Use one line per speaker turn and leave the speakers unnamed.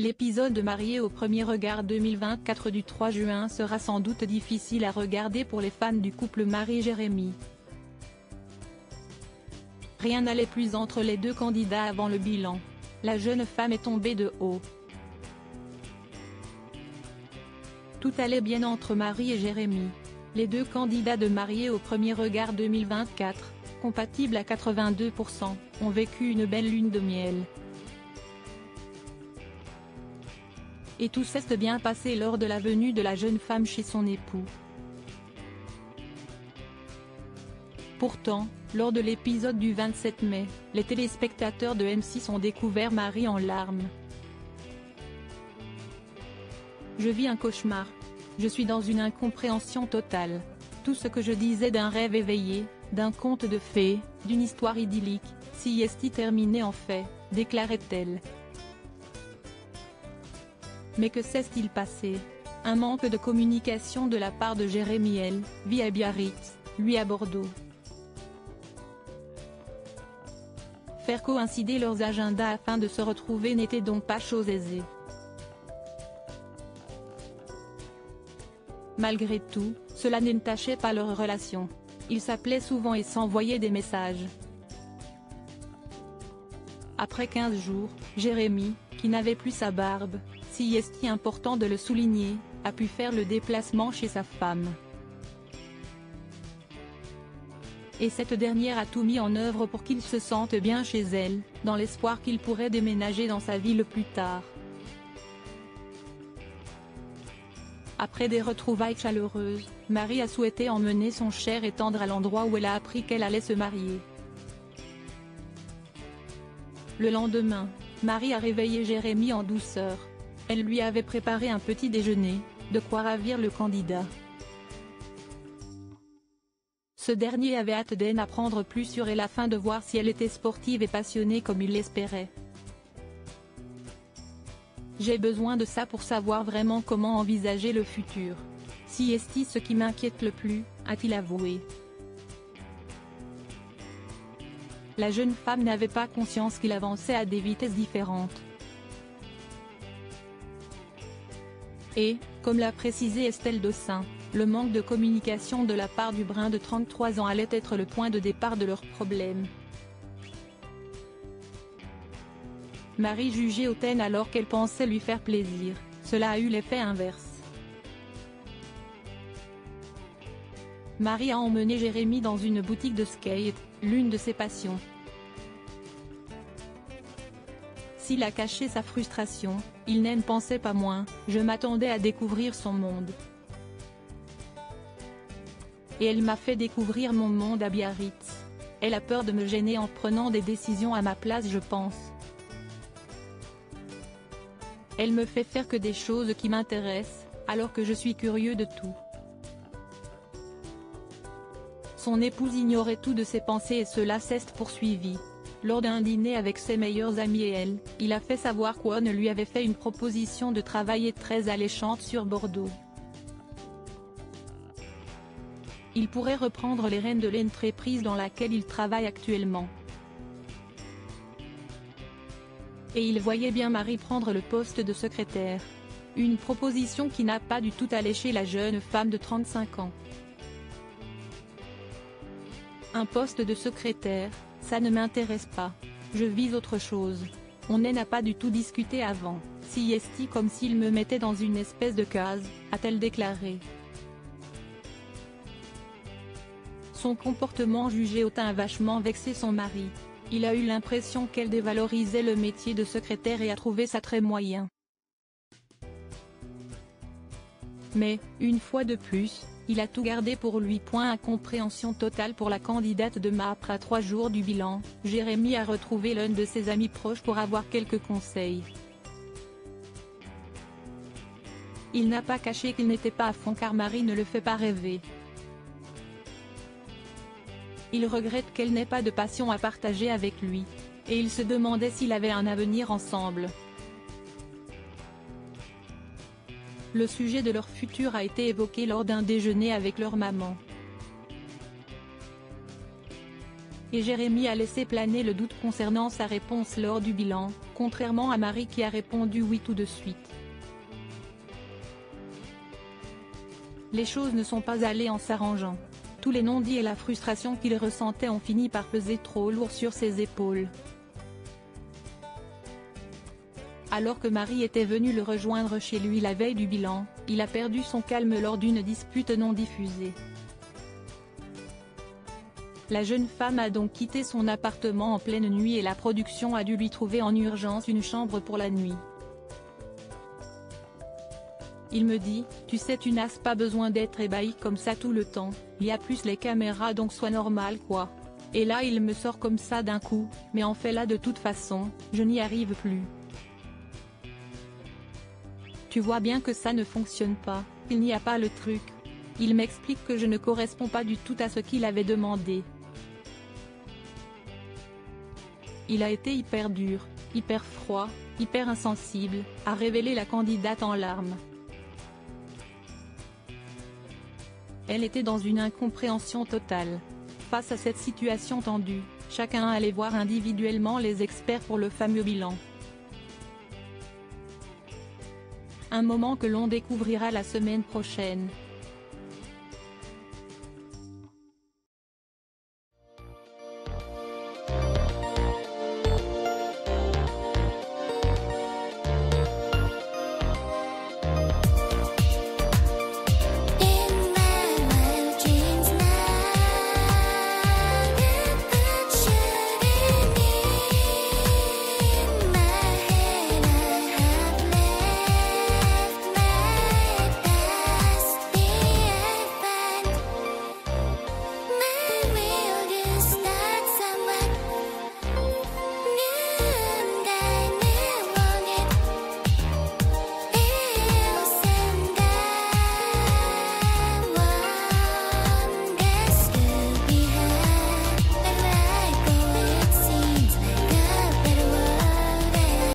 L'épisode de Marié au premier regard 2024 du 3 juin sera sans doute difficile à regarder pour les fans du couple Marie-Jérémy. Rien n'allait plus entre les deux candidats avant le bilan. La jeune femme est tombée de haut. Tout allait bien entre Marie et Jérémy. Les deux candidats de Marié au premier regard 2024, compatibles à 82%, ont vécu une belle lune de miel. Et tout s'est bien passé lors de la venue de la jeune femme chez son époux. Pourtant, lors de l'épisode du 27 mai, les téléspectateurs de M6 ont découvert Marie en larmes. Je vis un cauchemar. Je suis dans une incompréhension totale. Tout ce que je disais d'un rêve éveillé, d'un conte de fées, d'une histoire idyllique, si est terminé en fait, déclarait-elle. Mais que s'est-il passé? Un manque de communication de la part de Jérémy. Elle vit à Biarritz, lui à Bordeaux. Faire coïncider leurs agendas afin de se retrouver n'était donc pas chose aisée. Malgré tout, cela n'entachait pas leur relation. Ils s'appelaient souvent et s'envoyaient des messages. Après 15 jours, Jérémy, qui n'avait plus sa barbe, si est important de le souligner, a pu faire le déplacement chez sa femme. Et cette dernière a tout mis en œuvre pour qu'il se sente bien chez elle, dans l'espoir qu'il pourrait déménager dans sa ville plus tard. Après des retrouvailles chaleureuses, Marie a souhaité emmener son cher et tendre à l'endroit où elle a appris qu'elle allait se marier. Le lendemain, Marie a réveillé Jérémy en douceur. Elle lui avait préparé un petit déjeuner, de quoi ravir le candidat. Ce dernier avait hâte d'en apprendre plus sur elle afin de voir si elle était sportive et passionnée comme il l'espérait. J'ai besoin de ça pour savoir vraiment comment envisager le futur. Si est ce qui m'inquiète le plus, a-t-il avoué. La jeune femme n'avait pas conscience qu'il avançait à des vitesses différentes. Et, comme l'a précisé Estelle Dossin, le manque de communication de la part du brun de 33 ans allait être le point de départ de leur problème. Marie jugeait hautaine alors qu'elle pensait lui faire plaisir, cela a eu l'effet inverse. Marie a emmené Jérémy dans une boutique de skate, l'une de ses passions. S'il a caché sa frustration, il n'en pensait pas moins, je m'attendais à découvrir son monde. Et elle m'a fait découvrir mon monde à Biarritz. Elle a peur de me gêner en prenant des décisions à ma place, je pense. Elle me fait faire que des choses qui m'intéressent, alors que je suis curieux de tout. Son épouse ignorait tout de ses pensées et cela s'est poursuivi. Lors d'un dîner avec ses meilleurs amis et elle, il a fait savoir qu'On lui avait fait une proposition de travailler très alléchante sur Bordeaux. Il pourrait reprendre les rênes de l'entreprise dans laquelle il travaille actuellement. Et il voyait bien Marie prendre le poste de secrétaire. Une proposition qui n'a pas du tout alléché la jeune femme de 35 ans. Un poste de secrétaire, ça ne m'intéresse pas. Je vise autre chose. On n'a pas du tout discuté avant, si est comme s'il me mettait dans une espèce de case, a-t-elle déclaré. Son comportement jugé hautain a vachement vexé son mari. Il a eu l'impression qu'elle dévalorisait le métier de secrétaire et a trouvé ça très moyen. Mais, une fois de plus, il a tout gardé pour lui. Incompréhension totale pour la candidate de Ma. Après 3 jours du bilan, Jérémy a retrouvé l'un de ses amis proches pour avoir quelques conseils. Il n'a pas caché qu'il n'était pas à fond car Marie ne le fait pas rêver. Il regrette qu'elle n'ait pas de passion à partager avec lui. Et il se demandait s'il avait un avenir ensemble. Le sujet de leur futur a été évoqué lors d'un déjeuner avec leur maman. Et Jérémy a laissé planer le doute concernant sa réponse lors du bilan, contrairement à Marie qui a répondu oui tout de suite. Les choses ne sont pas allées en s'arrangeant. Tous les non-dits et la frustration qu'il ressentait ont fini par peser trop lourd sur ses épaules. Alors que Marie était venue le rejoindre chez lui la veille du bilan, il a perdu son calme lors d'une dispute non diffusée. La jeune femme a donc quitté son appartement en pleine nuit et la production a dû lui trouver en urgence une chambre pour la nuit. Il me dit, tu sais tu n'as pas besoin d'être ébahi comme ça tout le temps, il y a plus les caméras donc sois normal quoi. Et là il me sort comme ça d'un coup, mais en fait là de toute façon, je n'y arrive plus. Tu vois bien que ça ne fonctionne pas, il n'y a pas le truc. Il m'explique que je ne corresponds pas du tout à ce qu'il avait demandé. Il a été hyper dur, hyper froid, hyper insensible, a révélé la candidate en larmes. Elle était dans une incompréhension totale. Face à cette situation tendue, chacun allait voir individuellement les experts pour le fameux bilan. Un moment que l'on découvrira la semaine prochaine.